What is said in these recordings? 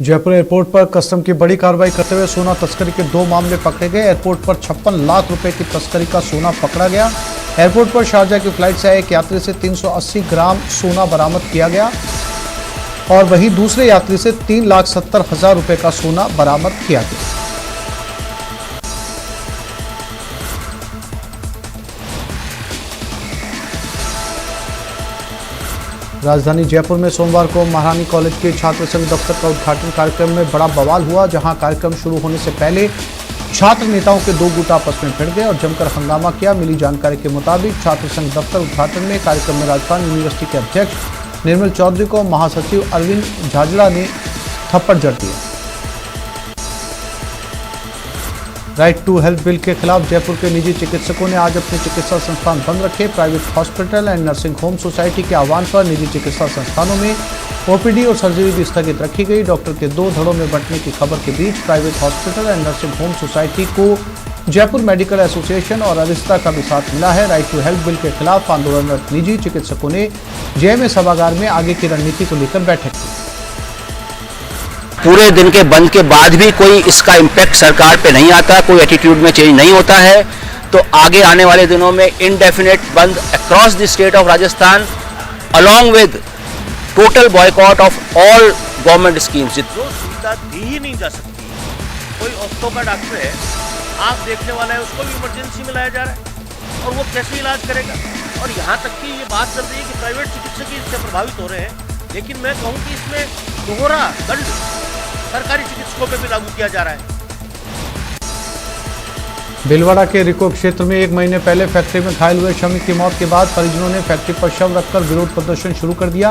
Jaipur airport पर custom की बड़ी कार्रवाई करते हुए सोना तस्करी के 2 मामले पकड़े गए। एयरपोर्ट पर 56 लाख रुपए की तस्करी का सोना पकड़ा गया। एयरपोर्ट पर शारजा की फ्लाइट से आए एक यात्री से 380 ग्राम सोना बरामद किया गया और वहीं दूसरे यात्री से 3,70,000 रुपए का सोना बरामद किया गया। राजधानी जयपुर में सोमवार को महारानी कॉलेज के छात्र संघ दफ्तर का उद्घाटन कार्यक्रम में बड़ा बवाल हुआ, जहां कार्यक्रम शुरू होने से पहले छात्र नेताओं के 2 गुट आपस में भिड़ गए और जमकर हंगामा किया। मिली जानकारी के मुताबिक छात्र संघ दफ्तर उद्घाटन में कार्यक्रम में राजस्थान यूनिवर्सिटी के अध्यक्ष निर्मल चौधरी को महासचिव अरविंद झाजड़ा ने थप्पड़ जड़ दिया। राइट टू हेल्थ बिल के खिलाफ जयपुर के निजी चिकित्सकों ने आज अपने चिकित्सा संस्थान बंद रखे। Private hospital and nursing home society के आह्वान पर निजी चिकित्सा संस्थानों में ओपीडी और सर्जरी भी स्थगित रखी गई। डॉक्टर के 2 धड़ों में बंटने की खबर के बीच private hospital and nursing home society को जयपुर मेडिकल एसोसिएशन और अरिस्ता का भी साथ मिला है। राइट टू हेल्थ बिल के खिलाफ आंदोलनरत निजी चिकित्सकों ने जेएमए सभागार में आगे की रणनीति को लेकर बैठक की। पूरे दिन के बंद के बाद भी कोई इसका इम्पैक्ट सरकार पे नहीं आता, कोई एटीट्यूड में चेंज नहीं होता है, तो आगे आने वाले दिनों में इंडेफिनेट बंद across the state of Rajasthan along with total boycott of all government schemes. जो सुविधा दी ही नहीं जा सकती, कोई ऑर्थो का डॉक्टर है, आँख देखने वाला है, उसको भी इमरजेंसी में लाया जा रहा है और वो कैसे इलाज करेगा। और यहाँ तक कि ये बात चल रही है कि प्राइवेट चिकित्सक इससे प्रभावित हो रहे हैं, लेकिन मैं कहूँ कि इसमें दोहरा दंड सरकारी चिकित्सकों पे भी लागू किया जा रहा है। भीलवाड़ा के रिको क्षेत्र में 1 महीने पहले फैक्ट्री में घायल हुए श्रमिक की मौत के बाद परिजनों ने फैक्ट्री पर शव रखकर विरोध प्रदर्शन शुरू कर दिया।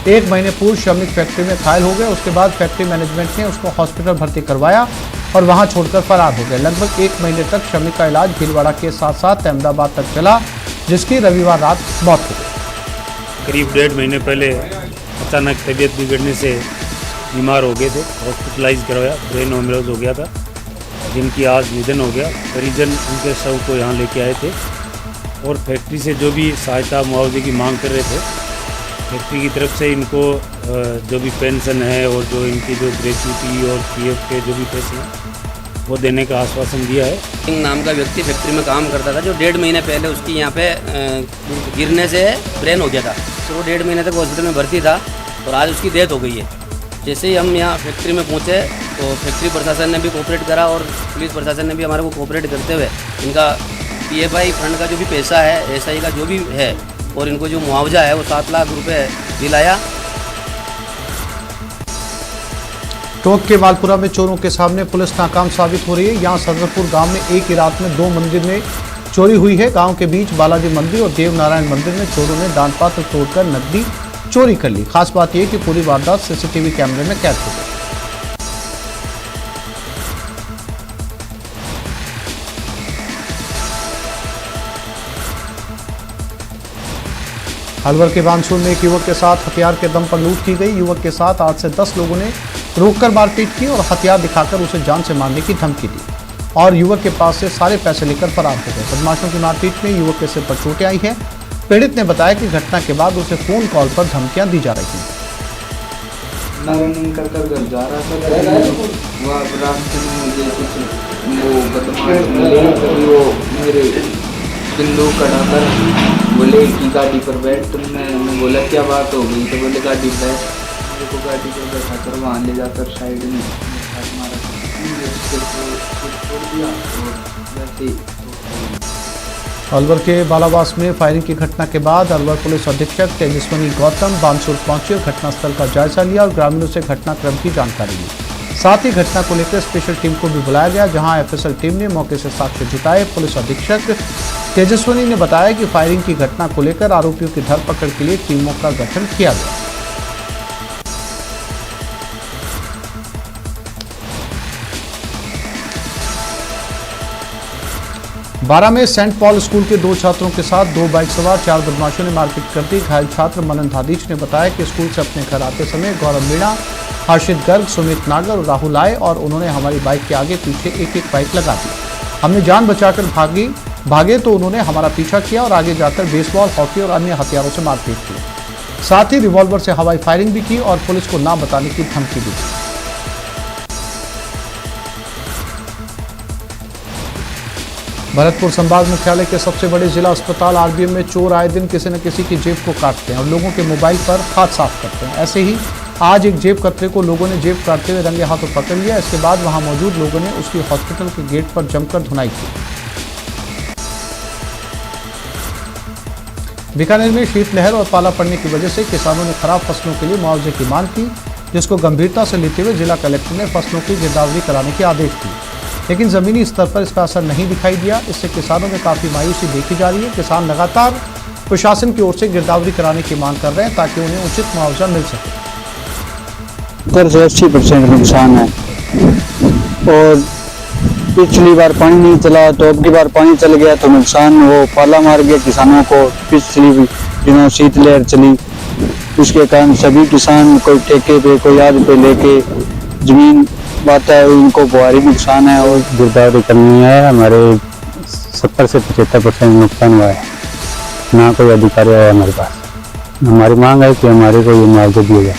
1 महीने पूर्व श्रमिक फैक्ट्री में घायल हो गए, उसके बाद फैक्ट्री मैनेजमेंट ने उसको हॉस्पिटल भर्ती करवाया और वहां छोड़कर फरार हो गए। लगभग 1 महीने तक श्रमिक का इलाज भीलवाड़ा के साथ साथ अहमदाबाद तक चला, जिसकी रविवार रात मौत हो गई। करीब 1.5 महीने पहले अचानक तबीयत बिगड़ने से बीमार हो गए थे, हॉस्पिटलाइज करवाया, ब्रेन हेमरेज हो गया था, जिनकी आज निधन हो गया। परिजन उनके शव को यहाँ लेके आए थे और फैक्ट्री से जो भी सहायता मुआवजे की मांग कर रहे थे, फैक्ट्री की तरफ से इनको जो भी पेंशन है और जो इनकी जो ग्रेच्युटी और पीएफ के जो भी पैसे हैं वो देने का आश्वासन दिया है। सिंह नाम का व्यक्ति फैक्ट्री में काम करता था, जो 1.5 महीने पहले उसकी यहाँ पे गिरने से ब्रेन हो गया था, तो वो 1.5 महीने तक हॉस्पिटल में भर्ती था और आज उसकी डेथ हो गई है। जैसे ही हम यहाँ फैक्ट्री में पहुँचे तो फैक्ट्री प्रशासन ने भी कोऑपरेट करा और पुलिस प्रशासन ने भी हमारे को कोऑपरेट करते हुए इनका पीएफआई फंड का जो भी पैसा है, एसआई का जो भी है और इनको जो मुआवजा है वो 7 लाख रुपए दिलाया। टोंक के मालपुरा में चोरों के सामने पुलिस नाकाम साबित हो रही है। यहाँ सदरपुर गांव में एक ही रात में 2 मंदिर में चोरी हुई है। गांव के बीच बालाजी मंदिर और देवनारायण मंदिर में चोरों ने दान पात्र तोड़कर नकदी चोरी कर ली। खास बात यह कि पूरी वारदात सीसीटीवी कैमरे में कैद हो गई। अलवर के बानसूर में एक युवक के साथ हथियार के दम पर लूट की गई। युवक के साथ 8 से 10 लोगों ने रोककर मारपीट की और हथियार दिखाकर उसे जान से मारने की धमकी दी और युवक के पास से सारे पैसे लेकर फरार हो गए। बदमाशों की मारपीट में युवक के सिर पर चोटें आई हैं। पीड़ित ने बताया कि घटना के बाद उसे फोन कॉल पर धमकियां दी जा रही थी। रनिंग कर घर जा रहा था, वह रास्ते में मुझे कुछ वो बदमाश मिले, तभी वो मेरे बिंदु कटाकर बोले कि गाड़ी पर बैठ। तो मैंने बोला क्या बात हो गई, तो बोले गाड़ी पर बैठ। मेरे को गाड़ी पर बैठा कर वहाँ ले जाकर साइड में मारा, छोड़ दिया और वैसे। अलवर के बालावास में फायरिंग की घटना के बाद अलवर पुलिस अधीक्षक तेजस्वनी गौतम बानसूर पहुंचे और घटनास्थल का जायजा लिया और ग्रामीणों से घटनाक्रम की जानकारी ली। साथ ही घटना को लेकर स्पेशल टीम को भी बुलाया गया, जहां एफएसएल टीम ने मौके से साक्ष्य जुटाए। पुलिस अधीक्षक तेजस्वनी ने बताया कि फायरिंग की घटना को लेकर आरोपियों की धरपकड़ के लिए टीमों का गठन किया गया। बारा में सेंट पॉल स्कूल के 2 छात्रों के साथ 2 बाइक सवार 4 बदमाशों ने मारपीट कर दी। घायल छात्र मनन धादीच ने बताया कि स्कूल से अपने घर आते समय गौरव मीणा, हर्षित गर्ग, सुमित नागर और राहुल आए और उन्होंने हमारी बाइक के आगे पीछे एक बाइक लगा दी। हमने जान बचाकर भागे तो उन्होंने हमारा पीछा किया और आगे जाकर बेसबॉल, हॉकी और अन्य हथियारों से मारपीट की। साथ ही रिवॉल्वर से हवाई फायरिंग भी की और पुलिस को ना बताने की धमकी दी। भरतपुर संभाग मुख्यालय के सबसे बड़े जिला अस्पताल आरबीएम में चोर आए दिन किसी न किसी की जेब को काटते हैं और लोगों के मोबाइल पर हाथ साफ करते हैं। ऐसे ही आज एक जेब कतरे को लोगों ने जेब काटते हुए रंगे हाथों पकड़ लिया। इसके बाद वहां मौजूद लोगों ने उसकी हॉस्पिटल के गेट पर जमकर धुनाई की। बीकानेर में शीतलहर और पाला पड़ने की वजह से किसानों ने खराब फसलों के लिए मुआवजे की मांग की, जिसको गंभीरता से लेते हुए जिला कलेक्टर ने फसलों की गिरदावरी कराने के आदेश दिए, लेकिन जमीनी स्तर पर इसका असर नहीं दिखाई दिया। इससे किसानों में काफी मायूसी देखी जा रही है। किसान लगातार प्रशासन की ओर से गिरदावरी कराने की मांग कर रहे हैं ताकि उन्हें उचित मुआवजा मिल सके। 80% नुकसान है और पिछली बार पानी नहीं चला तो अब की बार पानी चल गया तो नुकसान वो पाला मार गया किसानों को। पिछली दिनों शीतलहर चली, उसके कारण सभी किसान कोई ठेके पे कोई आध पे लेके जमीन बात है, उनको भारी नुकसान है और गिरदावरी करनी है। हमारे 70 से 75% नुकसान हुआ है, ना कोई अधिकारी है हमारे पास। हमारी मांग है कि हमारे को ये मुआवजा दिया जाए।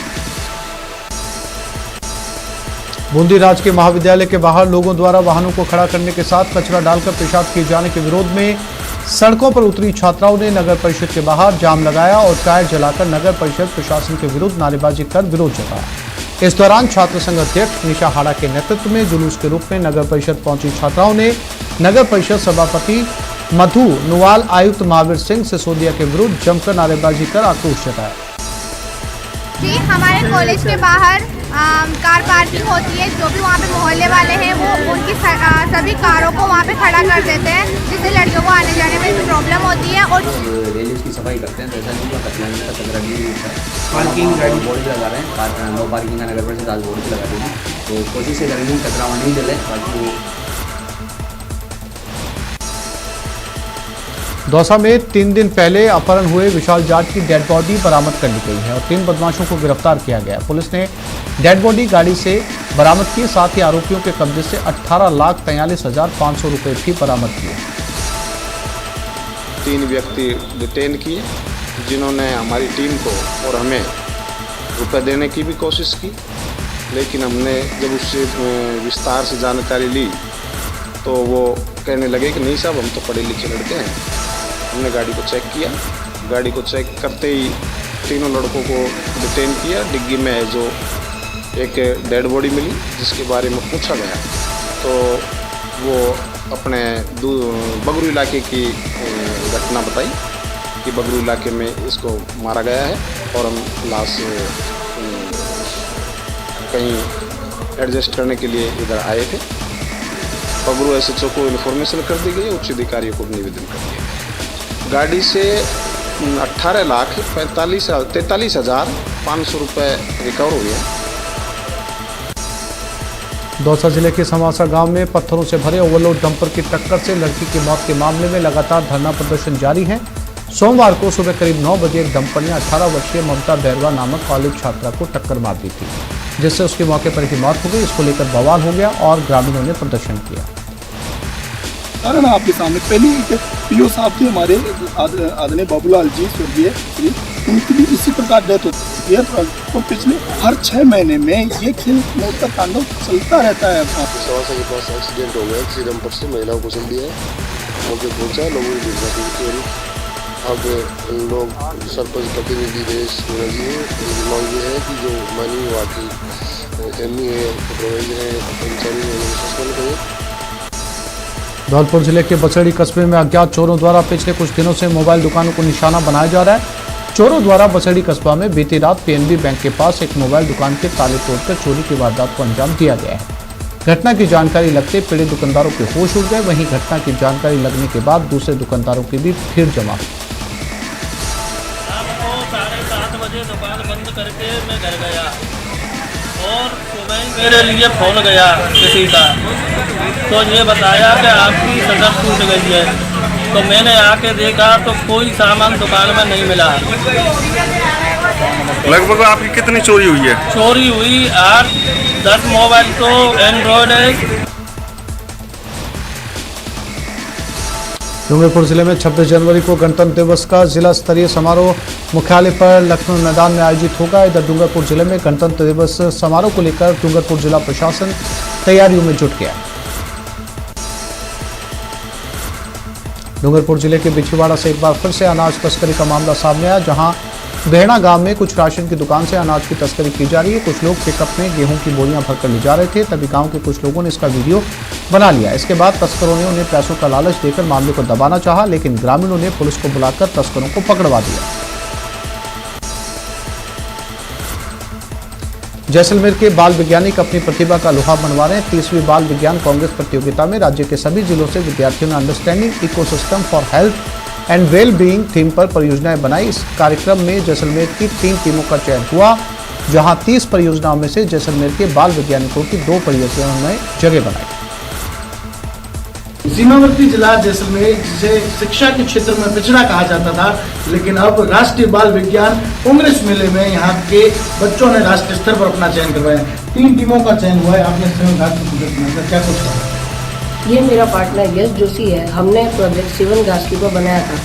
बूंदी राज के महाविद्यालय के बाहर लोगों द्वारा वाहनों को खड़ा करने के साथ कचरा डालकर पेशाब किए जाने के विरोध में सड़कों पर उतरी छात्राओं ने नगर परिषद के बाहर जाम लगाया और टायर जलाकर नगर परिषद प्रशासन के विरुद्ध नारेबाजी कर विरोध जताया। इस दौरान छात्र संघ अध्यक्ष निशा हाड़ा के नेतृत्व में जुलूस के रूप में नगर परिषद पहुंची छात्राओं ने नगर परिषद सभापति मधु नुवाल, आयुक्त महावीर सिंह सिसोदिया के विरुद्ध जमकर नारेबाजी कर आक्रोश जताया। जी, हमारे कॉलेज के बाहर कार पार्किंग होती है, जो भी वहाँ पे मोहल्ले वाले हैं वो उनकी सभी कारों को वहाँ पे खड़ा कर देते हैं, जिससे लड़कियों को आने जाने में प्रॉब्लम होती है। और रेलिंग्स की सफाई करते हैं, जैसा नहीं पार्किंग गाड़ी बोर्ड लगा रहे हैं, नो पार्किंग का नगर परिषद आज बोर्ड लगा देंगे, तो कोशिश से करेंगे कचरा वहाँ नहीं डले। बाकी दौसा में 3 दिन पहले अपहरण हुए विशाल जाट की डेड बॉडी बरामद कर ली गई है और 3 बदमाशों को गिरफ्तार किया गया। पुलिस ने डेड बॉडी गाड़ी से बरामद की, साथ ही आरोपियों के कब्जे से 18,43,500 रुपए भी बरामद किए। 3 व्यक्ति डिटेन किए, जिन्होंने हमारी टीम को और हमें रुपए देने की भी कोशिश की, लेकिन हमने जब उससे विस्तार से जानकारी ली तो वो कहने लगे कि नहीं साहब, हम तो पढ़े लिखे लड़के हैं। हमने गाड़ी को चेक किया, गाड़ी को चेक करते ही तीनों लड़कों को डिटेन किया। डिग्गी में जो एक डेड बॉडी मिली जिसके बारे में पूछा गया तो वो अपने बगरू इलाके की घटना बताई कि बगरू इलाके में इसको मारा गया है और हम लाश कहीं एडजस्ट करने के लिए इधर आए थे। बगरू एसएचओ को इन्फॉर्मेशन कर दी गई, उच्च अधिकारियों को निवेदन कर दिया गया। गाड़ी से 43,500 रुपये रिकवर हो गया। दौसा जिले के समासा गांव में पत्थरों से भरे ओवरलोड डंपर की टक्कर से लड़की की मौत के मामले में लगातार धरना प्रदर्शन जारी है। सोमवार को सुबह करीब 9 बजे एक डंपर ने 18 वर्षीय ममता बैरवा नामक कॉलेज छात्रा को टक्कर मार दी थी, जिससे उसके मौके पर ही मौत हो गई। इसको लेकर बवाल हो गया और ग्रामीणों ने प्रदर्शन किया। कारण आपके सामने पहले पीओ साहब थे हमारे आदरणीय बाबूलाल जी स्वर्गीय श्री, उनकी भी इसी प्रकार डेथ होती है। तो पिछले हर 6 महीने में ये खेल मौत का तांडव चलता रहता है। समासा के पास एक्सीडेंट हो गया, किसी डंपर से महिलाओं को चल दिया है, मौके पहुँचा, लोगों की गिरफ्तारी। अब लोग सरपंच प्रतिनिधि देश जी है, मांग ये है कि जो माननीय विभाग की एमई है, प्रोवाइजर है, कर्मचारी है, सस्पेंड करें। धौलपुर जिले के बसड़ी कस्बे में अज्ञात चोरों द्वारा पिछले कुछ दिनों से मोबाइल दुकानों को निशाना बनाया जा रहा है। चोरों द्वारा बसड़ी कस्बा में बीती रात पीएनबी बैंक के पास एक मोबाइल दुकान के ताले तोड़कर चोरी की वारदात को अंजाम दिया गया है। घटना की जानकारी लगते पीड़ित दुकानदारों के होश उड़ गए। वहीं घटना की जानकारी लगने के बाद दूसरे दुकानदारों की भी भीड़ जमा हुई। 7:30 बजे दुकान बंद करके मैं घर गया और सुबह मेरे लिए फोन गया किसी का, तो ये बताया कि आपकी शटर टूट गई है। तो मैंने आके देखा तो कोई सामान दुकान में नहीं मिला। लगभग आपकी कितनी चोरी हुई है? चोरी हुई 8-10 मोबाइल तो एंड्रॉयड है। डूंगरपुर जिले में 26 जनवरी को गणतंत्र दिवस का जिला स्तरीय समारोह मुख्यालय पर लखनऊ मैदान में आयोजित होगा। इधर डूंगरपुर जिले में गणतंत्र दिवस समारोह को लेकर डूंगरपुर जिला प्रशासन तैयारियों में जुट गया। डूंगरपुर जिले के बिछीवाड़ा से एक बार फिर से अनाज तस्करी का मामला सामने आया, जहां बेहड़ा गांव में कुछ राशन की दुकान से अनाज की तस्करी की जा रही है। कुछ लोग पिकअप में गेहूं की बोरियां भरकर ले जा रहे थे, तभी गांव के कुछ लोगों ने इसका वीडियो बना लिया। इसके बाद तस्करों ने उन्हें पैसों का लालच देकर मामले को दबाना चाहा, लेकिन ग्रामीणों ने पुलिस को बुलाकर तस्करों को पकड़वा दिया। जैसलमेर के बाल वैज्ञानिक अपनी प्रतिभा का लोहा मनवा रहे हैं। 30वीं बाल विज्ञान कांग्रेस प्रतियोगिता में राज्य के सभी जिलों से विद्यार्थियों ने understanding ecosystem for health and well being theme पर परियोजनाएं बनाई। इस कार्यक्रम में जैसलमेर की 3 टीमों का चयन हुआ, जहां 30 परियोजनाओं में से जैसलमेर के बाल वैज्ञानिकों की 2 परियोजनाओं ने जगह बनाई। सीमावर्ती जिला जैसलमेर, जिसे शिक्षा के क्षेत्र में पिछड़ा कहा जाता था, लेकिन अब राष्ट्रीय बाल विज्ञान कांग्रेस मेले में यहाँ के बच्चों ने राष्ट्रीय स्तर पर अपना चयन करवाया। 3 टीमों का चयन हुआ है। आपने सेवन घास की प्रोजेक्ट बनाकर क्या कुछ कहा? ये मेरा पार्टनर यश जोशी है। हमने प्रोजेक्ट सेवन घास की को बनाया था।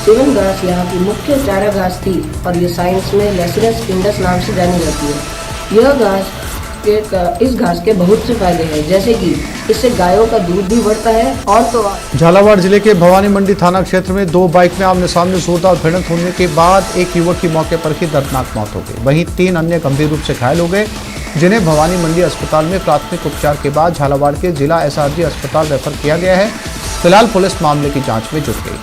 सेवन घास यहाँ की मुख्य चारा घास थी और ये साइंस में लेसिनस इंडस नाम से जानी जाती है। यह घास इस घास के बहुत से फायदे हैं, जैसे कि इससे गायों का दूध भी बढ़ता है। और तो झालावाड़ जिले के भवानी मंडी थाना क्षेत्र में 2 बाइक में आमने सामने जोरदार भिड़ंत होने के बाद एक युवक की मौके पर ही दर्दनाक मौत हो गई। वहीं 3 अन्य गंभीर रूप से घायल हो गए, जिन्हें भवानी मंडी अस्पताल में प्राथमिक उपचार के बाद झालावाड़ के जिला एसआरजी अस्पताल रेफर किया गया है। फिलहाल पुलिस मामले की जाँच में जुट गई।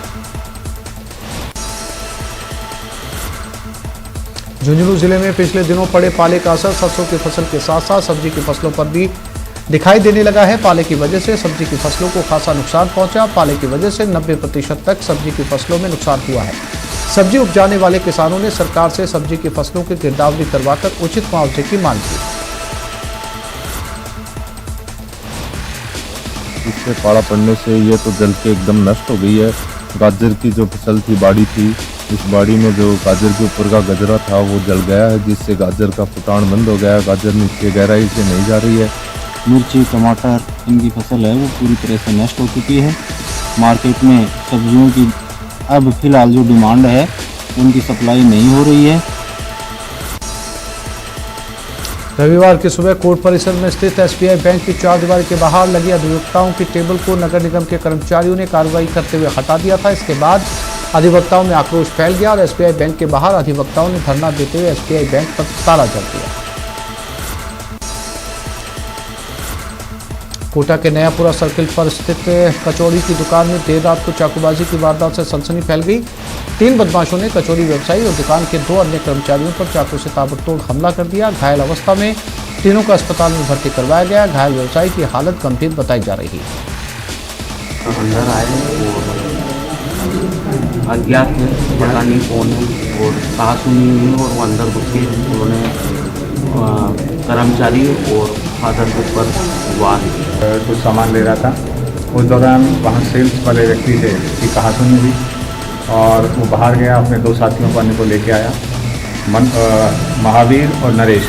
झुंझुनू जिले में पिछले दिनों पड़े पाले का असर सरसों की फसल के साथ साथ सब्जी की फसलों पर भी दिखाई देने लगा है। पाले की वजह से सब्जी की फसलों को खासा नुकसान पहुंचा। पाले की वजह से 90% तक सब्जी की फसलों में नुकसान हुआ है। सब्जी उपजाने वाले किसानों ने सरकार से सब्जी की फसलों की गिरदावरी करवाकर उचित मुआवजे की मांग की। इससे पाला पड़ने से ये तो जल के एकदम नष्ट हो गई है। गाजर की जो फसल थी, बाड़ी थी, इस बाड़ी में जो गाजर के ऊपर का गजरा था वो जल गया है, जिससे गाजर का फुटान बंद हो गया है। गाजर नीचे गहराई से नहीं जा रही है। मिर्ची, टमाटर इनकी फसल है वो पूरी तरह से नष्ट हो चुकी है। मार्केट में सब्जियों की अब फिलहाल जो डिमांड है उनकी सप्लाई नहीं हो रही है। रविवार की सुबह कोर्ट परिसर में स्थित एसबीआई बैंक की 4 दीवारी के बाहर लगी अधिवक्ताओं की टेबल को नगर निगम के कर्मचारियों ने कार्रवाई करते हुए हटा दिया था। इसके बाद अधिवक्ताओं में आक्रोश फैल गया और एसबीआई बैंक के बाहर अधिवक्ताओं ने धरना देते हुए एसबीआई बैंक पर ताला जड़ दिया। कोटा के नयापुरा सर्किल पर स्थित कचौड़ी की दुकान में देर रात को चाकूबाजी की वारदात से सनसनी फैल गई। 3 बदमाशों ने कचौड़ी व्यवसायी और दुकान के 2 अन्य कर्मचारियों पर चाकू से ताबड़तोड़ हमला कर दिया। घायल अवस्था में तीनों को अस्पताल में भर्ती करवाया गया। घायल व्यवसायी की हालत गंभीर बताई जा रही है। अंदर आए अज्ञात है, पता नहीं कौन है, और कहा सुनी हुई और वो अंदर घुस के उन्होंने कर्मचारी और फादर के ऊपर वार कुछ सामान ले रहा था। उस दौरान वहाँ सेल्स वाले व्यक्ति से की कहासुनी हुई और वो बाहर गया, अपने 2 साथियों को अन्य को लेके आया। महावीर और नरेश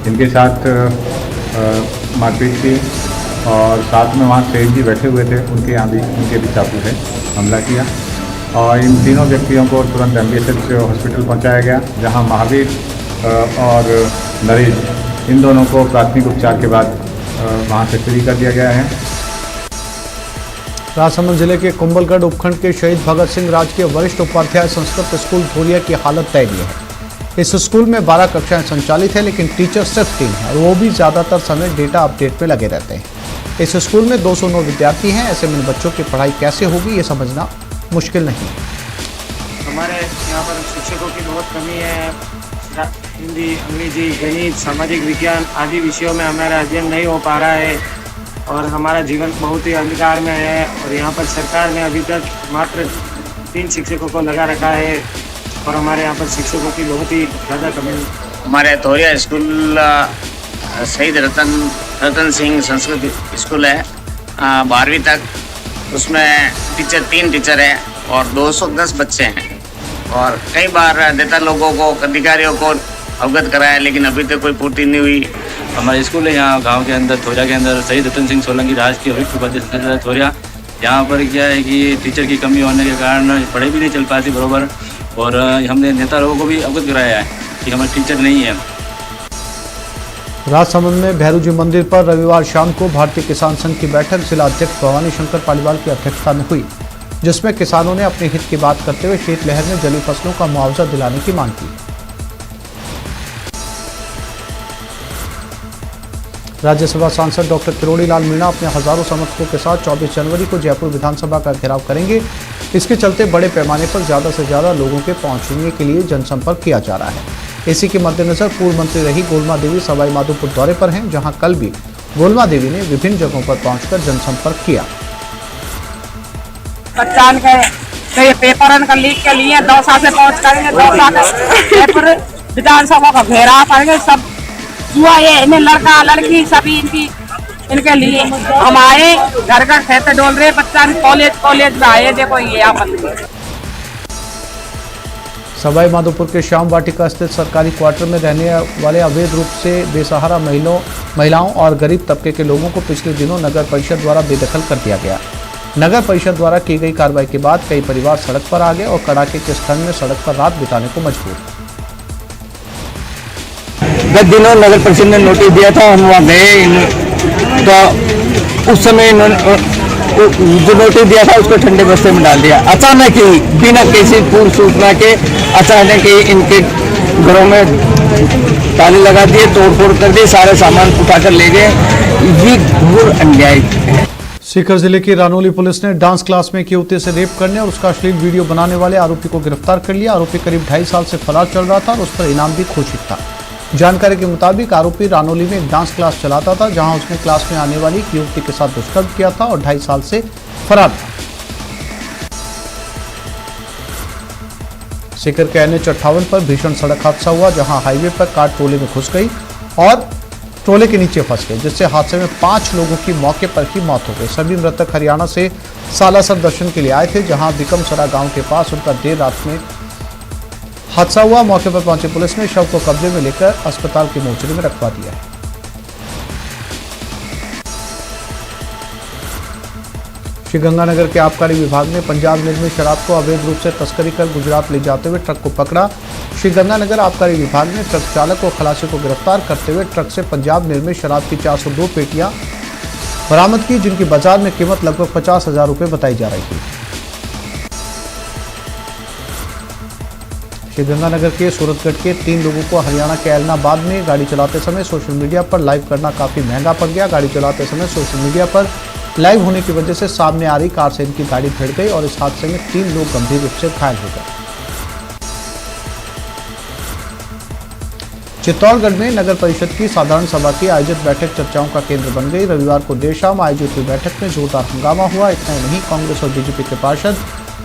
इनके साथ मारपीट की और साथ में वहाँ सेठ जी बैठे हुए थे, उनके भी चाकू से हमला किया और इन तीनों व्यक्तियों को तुरंत एमबीएसएच हॉस्पिटल पहुँचाया गया, जहाँ महावीर और नरेश इन दोनों को प्राथमिक उपचार के बाद वहाँ से फ्री कर दिया गया है। राजसमंद जिले के कुंभलगढ़ उपखंड के शहीद भगत सिंह राजकीय वरिष्ठ उपाध्याय संस्कृत स्कूल धोलिया की हालत दयनीय है। इस स्कूल में 12 कक्षाएं संचालित है, लेकिन टीचर सिर्फ 3 हैं और वो भी ज़्यादातर समय डेटा अपडेट में लगे रहते हैं। इस स्कूल में 209 विद्यार्थी हैं। ऐसे में बच्चों की पढ़ाई कैसे होगी ये समझना मुश्किल नहीं है। हमारे यहाँ पर शिक्षकों की बहुत कमी है। हिंदी, अंग्रेजी, गणित, सामाजिक विज्ञान आदि विषयों में हमारा अध्ययन नहीं हो पा रहा है और हमारा जीवन बहुत ही अंधकार में है। और यहाँ पर सरकार ने अभी तक मात्र 3 शिक्षकों को लगा रखा है और हमारे यहाँ पर शिक्षकों की बहुत ही ज़्यादा कमी है। हमारे धोरिया स्कूल शहीद रतन सिंह संस्कृत स्कूल है 12वीं तक। उसमें 3 टीचर हैं और 210 बच्चे हैं और कई बार नेता लोगों को, अधिकारियों को अवगत कराया, लेकिन अभी तक कोई पूर्ति नहीं हुई। हमारा स्कूल है यहाँ गांव के अंदर, धोरिया के अंदर, शहीद रतन सिंह सोलंकी राजकीय वरिष्ठ उपाध्याय धोरिया। यहाँ पर क्या है कि टीचर की कमी होने के कारण पढ़ाई भी नहीं चल पाती बराबर और हमने नेता लोगों को भी अवगत कराया है कि हमारे टीचर नहीं है। राजसमंद में भैरू जी मंदिर पर रविवार शाम को भारतीय किसान संघ की बैठक जिला अध्यक्ष भवानी शंकर पालीवाल की अध्यक्षता में हुई। जिसमें किसानों ने अपने हित की बात करते हुए शीतलहर में जली फसलों का मुआवजा दिलाने की मांग की। राज्यसभा सांसद डॉक्टर किरोड़ी लाल मीणा अपने हजारों समर्थकों के साथ 24 जनवरी को जयपुर विधानसभा का घेराव करेंगे। इसके चलते बड़े पैमाने पर ज्यादा से ज्यादा लोगों के पहुंचने के लिए जनसंपर्क किया जा रहा है। इसी के मद्देनजर पूर्व मंत्री रही गोलमा देवी सवाई माधोपुर दौरे पर हैं, जहां कल भी गोलमा देवी ने विभिन्न जगहों पर पहुंचकर जनसंपर्क किया। बच्चान के पेपर का लीक के लिए दौसा से पहुंच करेंगे, दौसा जयपुर विधानसभा का घेराव करेंगे। सब जुआ ये इन्हें लड़का लड़की सभी इनके लिए हम आए, घर का खेत डोल रहे, बच्चा कॉलेज में आए। देखो ये आप सवाई माधोपुर के श्याम वाटिका स्थित सरकारी क्वार्टर में रहने वाले अवैध रूप से बेसहारा महिलाओं और गरीब तबके के लोगों को पिछले दिनों नगर परिषद द्वारा बेदखल कर दिया गया। नगर परिषद द्वारा की गई कार्रवाई के बाद कई परिवार सड़क पर आ गए और कड़ाके के ठंड में सड़क पर रात बिताने को मजबूर। गत दिनों नगर परिषद ने नोटिस दिया था, हम वहाँ गए, तो उस समय जो नोटिस दिया था उसको ठंडे बस्ते में डाल दिया। अचानक ही बिना किसी पूर्व सूचना के अचानक ही इनके घरों में ताले लगा दिए, तोड़फोड़ कर दी, सारे सामान उठाकर ले गए। ये घोर अन्याय है। सीकर जिले की रानोली पुलिस ने डांस क्लास में एक युवती से रेप करने और उसका अश्लील वीडियो बनाने वाले आरोपी को गिरफ्तार कर लिया। आरोपी करीब 2.5 साल से फरार चल रहा था और उस पर इनाम भी घोषित था। जानकारी के मुताबिक आरोपी रानोली में एक डांस क्लास चलाता था, जहां उसने क्लास में आने वाली एक युवती के साथ दुष्कर्म किया था और 2.5 साल से फरार था। सीकर के NH58 पर भीषण सड़क हादसा हुआ, जहां हाईवे पर कार ट्रोले में घुस गई और ट्रोले के नीचे फंस गई, जिससे हादसे में 5 लोगों की मौके पर ही मौत हो गई। सभी मृतक हरियाणा से सालासर दर्शन के लिए आए थे, जहां बिकमसरा गांव के पास उनका देर रात में हादसा हुआ। मौके पर पहुंची पुलिस ने शव को कब्जे में लेकर अस्पताल की मोर्चरी में रखवा दिया है। श्रीगंगानगर के आबकारी विभाग ने पंजाब निर्मित शराब को अवैध रूप से तस्करी कर गुजरात ले जाते हुए ट्रक को पकड़ा। श्रीगंगानगर आबकारी विभाग ने ट्रक चालक और खलासी को गिरफ्तार करते हुए ट्रक से पंजाब निर्मित शराब की 402 पेटियां बरामद की, जिनकी बाजार में कीमत लगभग 50,000 रुपये बताई जा रही थी। श्रीगंगानगर के सूरतगढ़ के 3 लोगों को हरियाणा के ऐलनाबाद में गाड़ी चलाते समय सोशल मीडिया पर लाइव करना काफी महंगा पड़ गया। गाड़ी चलाते समय सोशल मीडिया पर लाइव होने की वजह से सामने आ रही कार से इनकी गाड़ी भिड़ गई और इस हादसे में 3 लोग गंभीर रूप से घायल हो गए। चित्तौड़गढ़ में नगर परिषद की साधारण सभा की आयोजित बैठक चर्चाओं का केंद्र बन गई। रविवार को देर शाम आयोजित हुई बैठक में जोरदार हंगामा हुआ। इतना ही नहीं, कांग्रेस और बीजेपी के पार्षद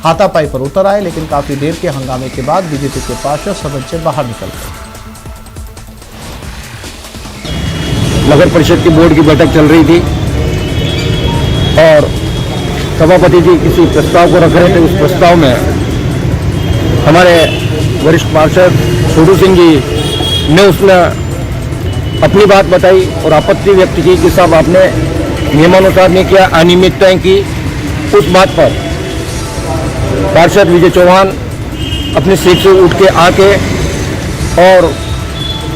हाथापाई पर उतर आए, लेकिन काफी देर के हंगामे के बाद बीजेपी के पार्षद सदन से बाहर निकल गए। नगर परिषद की बोर्ड की बैठक चल रही थी और सभापति जी किसी प्रस्ताव को रख रहे थे। उस प्रस्ताव में हमारे वरिष्ठ पार्षद छोटू सिंह जी ने उसमें अपनी बात बताई और आपत्ति व्यक्त की कि साहब आपने नियमानुसार नहीं किया, अनियमितताएं की। उस बात पर पार्षद विजय चौहान अपनी सीट से उठ के आके और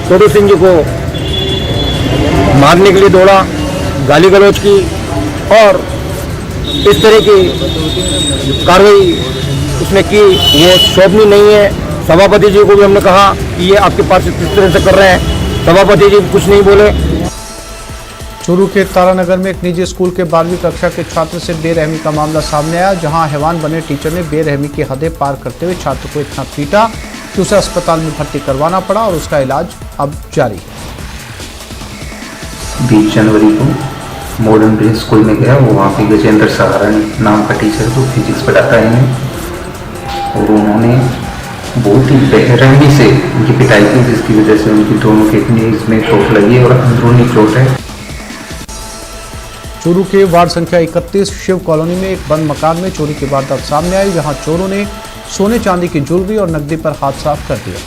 छोटू सिंह जी को मारने के लिए दौड़ा, गाली गलौज की और इस तरह की कार्रवाई उसने की। वो शोभनीय नहीं है। सभापति जी को भी हमने कहा कि ये आपके पार्षद किस तरह से कर रहे हैं, सभापति जी कुछ नहीं बोले। चूरू के तारानगर में एक निजी स्कूल के 12वीं कक्षा के छात्र से बेरहमी का मामला सामने आया, जहां हैवान बने टीचर ने बेरहमी की हदें पार करते हुए छात्र को इतना पीटा कि उसे अस्पताल में भर्ती करवाना पड़ा और उसका इलाज अब जारी है। 20 जनवरी को मॉडर्न डे स्कूल में गया, वो वहाँ पे गजेंद्र सहारण नाम का टीचर जो फिजिक्स पढ़ाता है और उन्होंने बहुत ही बेरहमी से उनकी पिटाई की, जिसकी वजह से उनकी दोनों के नीज में चोट लगी और अंदरूनी चोट है। चूरू के वार्ड संख्या 31 शिव कॉलोनी में एक बंद मकान में चोरी की वारदात सामने आई, जहां चोरों ने सोने चांदी की ज्वेलरी और नकदी पर हाथ साफ कर दिया।